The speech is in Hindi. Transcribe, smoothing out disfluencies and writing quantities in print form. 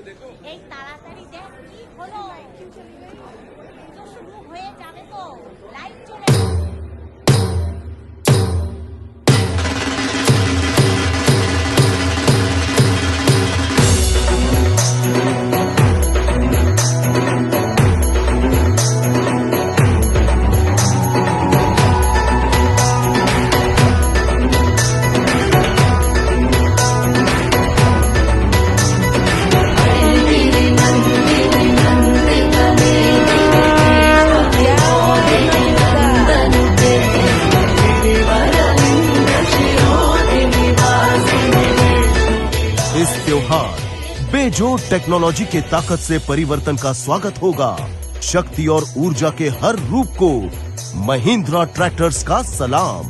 এই তাড়াতাড়ি দেখ কি হলো, পুজো শুরু হয়ে যাবে তো, লাইট চলে গেল। इस त्योहार बेजोड़ टेक्नोलॉजी के ताकत से परिवर्तन का स्वागत होगा। शक्ति और ऊर्जा के हर रूप को महिंद्रा ट्रैक्टर्स का सलाम।